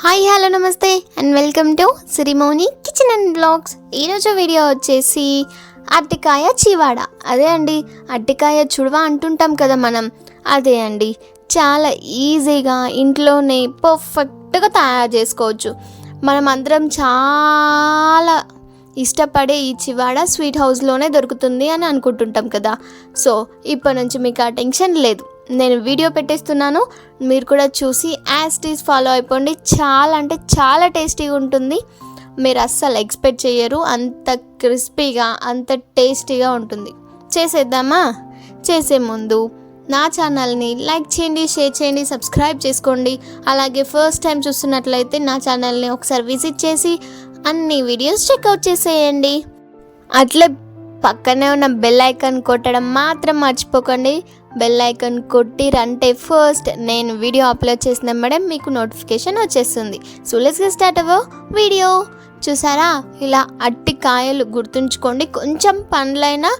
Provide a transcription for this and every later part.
Hi hello నమస్తే and welcome to Sirimoni kitchen and vlogs. ఈరోజు video వచ్చేసి అరటికాయ చివాడ. అదే అండి, అరటికాయ చుడవ అంటుంటాం కదా మనం, అదే అండి. చాలా ఈజీగా ఇంట్లోనే పర్ఫెక్ట్గా తయారు చేసుకోవచ్చు. మనం అందరం చాలా ఇష్టపడే ఈ చివాడ స్వీట్ హౌస్లోనే దొరుకుతుంది అని అనుకుంటుంటాం కదా. సో ఇప్పటి నుంచి మీకు ఆ టెన్షన్ లేదు. నేను వీడియో పెట్టేస్తున్నాను, మీరు కూడా చూసి యాజ్ టీజ్ ఫాలో అయిపోండి. చాలా అంటే చాలా టేస్టీగా ఉంటుంది. మీరు అస్సలు ఎక్స్పెక్ట్ చేయరు, అంత క్రిస్పీగా అంత టేస్టీగా ఉంటుంది. చేసేద్దామా? చేసే ముందు నా ఛానల్ని లైక్ చేయండి, షేర్ చేయండి, సబ్స్క్రైబ్ చేసుకోండి. అలాగే ఫస్ట్ టైం చూస్తున్నట్లయితే నా ఛానల్ని ఒకసారి విజిట్ చేసి అన్ని వీడియోస్ చెక్అవుట్ చేసేయండి. అట్లే పక్కనే ఉన్న బెల్ ఐకాన్ కొట్టడం మాత్రం మర్చిపోకండి. బెల్ ఐకాన్ కొట్టిరంటే ఫస్ట్ నేను వీడియో అప్లోడ్ చేసిన వెంబడే మీకు నోటిఫికేషన్ వచ్చేస్తుంది. So let's get start our video. చూసారా, ఇలా అరటికాయలు గుర్తుంచుకోండి. కొంచెం పండ్లైనా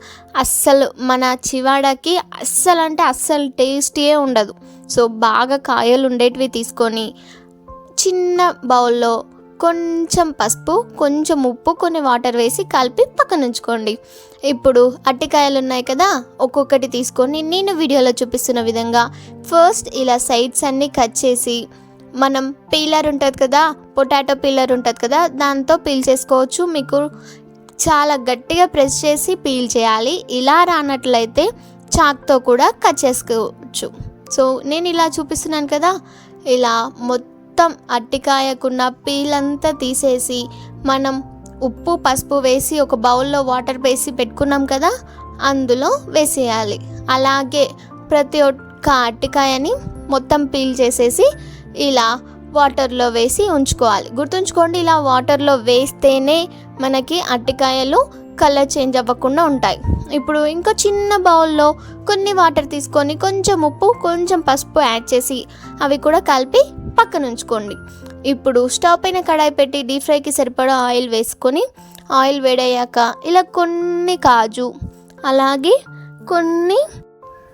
అస్సలు మన చివాడకి అస్సలు అంటే అస్సలు టేస్టీయే ఉండదు. సో బాగా కాయలు ఉండేటివి తీసుకొని చిన్న బౌల్లో కొంచెం పసుపు, కొంచెం ఉప్పు, కొన్ని వాటర్ వేసి కలిపి పక్కన ఉంచుకోండి. ఇప్పుడు అరటికాయలు ఉన్నాయి కదా, ఒక్కొక్కటి తీసుకొని నేను వీడియోలో చూపిస్తున్న విధంగా ఫస్ట్ ఇలా సైడ్స్ అన్నీ కట్ చేసి, మనం పీలర్ ఉంటుంది కదా, పొటాటో పీలర్ ఉంటుంది కదా, దాంతో పీల్ చేసుకోవచ్చు. మీకు చాలా గట్టిగా ప్రెస్ చేసి పీల్ చేయాలి. ఇలా రానట్లయితే చాక్తో కూడా కట్ చేసుకోవచ్చు. సో నేను ఇలా చూపిస్తున్నాను కదా, ఇలా మొత్తం అరటికాయకున్న పీల్ అంతా తీసేసి మనం ఉప్పు పసుపు వేసి ఒక బౌల్లో వాటర్ వేసి పెట్టుకున్నాం కదా, అందులో వేసేయాలి. అలాగే ప్రతి ఒక్క అరటికాయని మొత్తం పీల్ చేసేసి ఇలా వాటర్లో వేసి ఉంచుకోవాలి. గుర్తుంచుకోండి, ఇలా వాటర్లో వేస్తేనే మనకి అరటికాయలు కలర్ చేంజ్ అవ్వకుండా ఉంటాయి. ఇప్పుడు ఇంకో చిన్న బౌల్లో కొన్ని వాటర్ తీసుకొని కొంచెం ఉప్పు, కొంచెం పసుపు యాడ్ చేసి అవి కూడా కలిపి పక్కన ఉంచుకోండి. ఇప్పుడు స్టవ్ పైన కడాయి పెట్టి డీప్ ఫ్రైకి సరిపడా ఆయిల్ వేసుకొని, ఆయిల్ వేడయ్యాక ఇలా కొన్ని కాజు అలాగే కొన్ని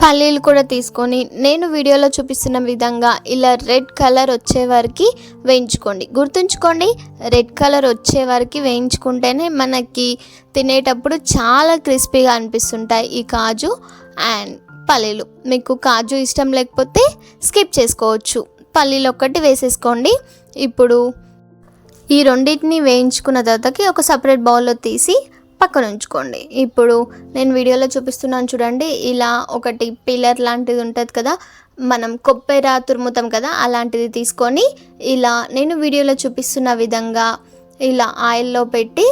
పల్లీలు కూడా తీసుకొని నేను వీడియోలో చూపిస్తున్న విధంగా ఇలా రెడ్ కలర్ వచ్చే వరకు వేయించుకోండి. గుర్తుంచుకోండి, రెడ్ కలర్ వచ్చే వరకు వేయించుకుంటేనే మనకి తినేటప్పుడు చాలా క్రిస్పీగా అనిపిస్తుంటాయి ఈ కాజు అండ్ పల్లీలు. మీకు కాజు ఇష్టం లేకపోతే స్కిప్ చేసుకోవచ్చు, పల్లీలు ఒక్కటి వేసేసుకోండి. ఇప్పుడు ఈ రెండింటిని వేయించుకున్న తర్వాతకి ఒక సపరేట్ బౌల్లో తీసి పక్కన ఉంచుకోండి. ఇప్పుడు నేను వీడియోలో చూపిస్తున్నాను చూడండి, ఇలా ఒకటి పిల్లర్ లాంటిది ఉంటుంది కదా, మనం కొబ్బరి తురుముతాం కదా, అలాంటిది తీసుకొని ఇలా నేను వీడియోలో చూపిస్తున్న విధంగా ఇలా ఆయిల్లో పెట్టి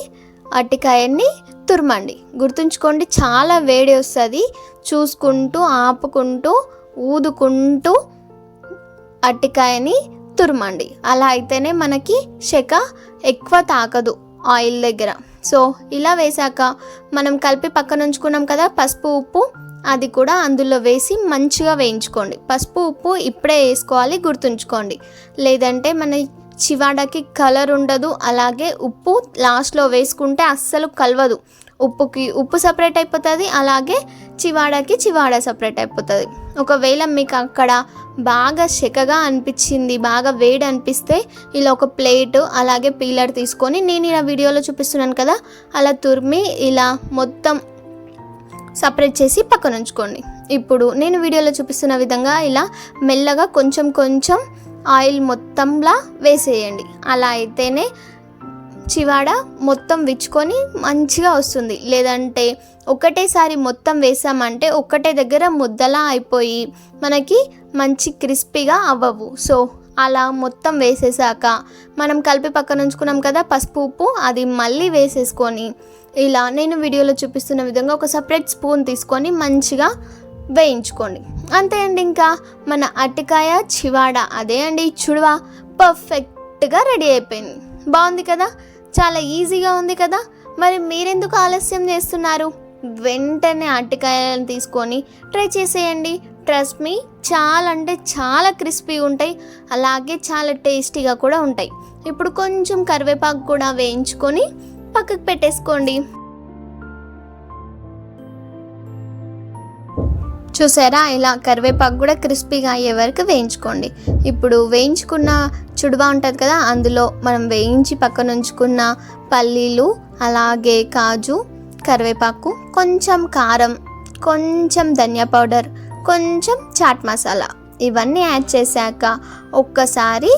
అరటికాయని తురమండి. గుర్తుంచుకోండి, చాలా వేడి వస్తుంది. చూసుకుంటూ ఆపుకుంటూ ఊదుకుంటూ అరటికాయని తురమండి. అలా అయితేనే మనకి శక ఎక్కువ తాకదు ఆయిల్ దగ్గర. సో ఇలా వేసాక మనం కలిపి పక్కన ఉంచుకున్నాం కదా పసుపు ఉప్పు, అది కూడా అందులో వేసి మంచిగా వేయించుకోండి. పసుపు ఉప్పు ఇప్పుడే వేసుకోవాలి, గుర్తుంచుకోండి. లేదంటే మన చివాడకి కలర్ ఉండదు. అలాగే ఉప్పు లాస్ట్లో వేసుకుంటే అస్సలు కలవదు. ఉప్పుకి ఉప్పు సపరేట్ అయిపోతుంది, అలాగే చివాడకి చివాడ సపరేట్ అయిపోతుంది. ఒకవేళ మీకు అక్కడ బాగా శకగా అనిపించింది, బాగా వేడి అనిపిస్తే ఇలా ఒక ప్లేట్ అలాగే పీలర్ తీసుకొని నేను ఇలా వీడియోలో చూపిస్తున్నాను కదా, అలా తురిమి ఇలా మొత్తం సపరేట్ చేసి పక్కన ఉంచుకోండి. ఇప్పుడు నేను వీడియోలో చూపిస్తున్న విధంగా ఇలా మెల్లగా కొంచెం కొంచెం ఆయిల్ మొత్తంలా వేసేయండి. అలా అయితేనే చివాడ మొత్తం విచ్చుకొని మంచిగా వస్తుంది. లేదంటే ఒకటేసారి మొత్తం వేసామంటే ఒకటే దగ్గర ముద్దలా అయిపోయి మనకి మంచి క్రిస్పీగా అవ్వవు. సో అలా మొత్తం వేసేసాక మనం కలిపి పక్కన ఉంచుకున్నాం కదా పసుపు ఉప్పు, అది మళ్ళీ వేసేసుకొని ఇలా నేను వీడియోలో చూపిస్తున్న విధంగా ఒక సపరేట్ స్పూన్ తీసుకొని మంచిగా వేయించుకోండి. అంతే అండి, ఇంకా మన అరటికాయ చివాడ, అదే అండి చుడవ, పర్ఫెక్ట్గా రెడీ అయిపోయింది. బాగుంది కదా, చాలా ఈజీగా ఉంది కదా. మరి మీరెందుకు ఆలస్యం చేస్తున్నారు? వెంటనే అరటికాయలను తీసుకొని ట్రై చేసేయండి. ట్రస్ట్ మీ, చాలా అంటే చాలా క్రిస్పీ ఉంటాయి, అలాగే చాలా టేస్టీగా కూడా ఉంటాయి. ఇప్పుడు కొంచెం కరివేపాకు కూడా వేయించుకొని పక్కకు పెట్టేసుకోండి. చూసారా, ఇలా కరివేపాకు కూడా క్రిస్పీగా అయ్యే వరకు వేయించుకోండి. ఇప్పుడు వేయించుకున్న చుడువా ఉంటుంది కదా, అందులో మనం వేయించి పక్కన ఉంచుకున్న పల్లీలు, అలాగే కాజు, కరివేపాకు, కొంచెం కారం, కొంచెం ధనియా పౌడర్, కొంచెం చాట్ మసాలా ఇవన్నీ యాడ్ చేశాక ఒక్కసారి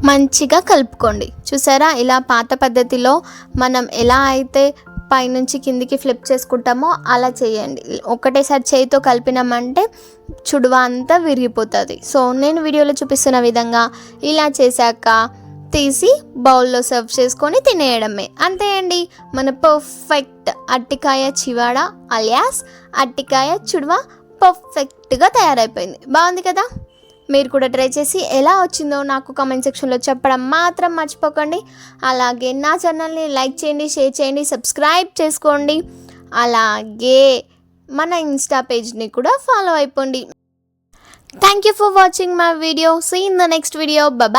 మంచిగా కలుపుకోండి. చూసారా, ఇలా పాత పద్ధతిలో మనం ఎలా అయితే పైనుంచి కిందికి ఫ్లిప్ చేసుకుంటామో అలా చేయండి. ఒకటేసారి చేయితో కలిపినామంటే చుడువా అంతా విరిగిపోతుంది. సో నేను వీడియోలో చూపిస్తున్న విధంగా ఇలా చేశాక తీసి బౌల్లో సర్వ్ చేసుకొని తినేయడమే. అంతే అండి, మన పర్ఫెక్ట్ అరటికాయ చివాడ అలియాస్ అరటికాయ చుడువా పర్ఫెక్ట్గా తయారైపోయింది. బాగుంది కదా? మీరు కూడా ట్రై చేసి ఎలా వచ్చిందో నాకు కామెంట్ సెక్షన్లో చెప్పడం మాత్రం మర్చిపోకండి. అలాగే నా ఛానల్ని లైక్ చేయండి, షేర్ చేయండి, సబ్స్క్రైబ్ చేసుకోండి. అలాగే మన ఇన్స్టా పేజ్ని కూడా ఫాలో అయిపోండి. Thank you for watching my video. See in the next video. Bye.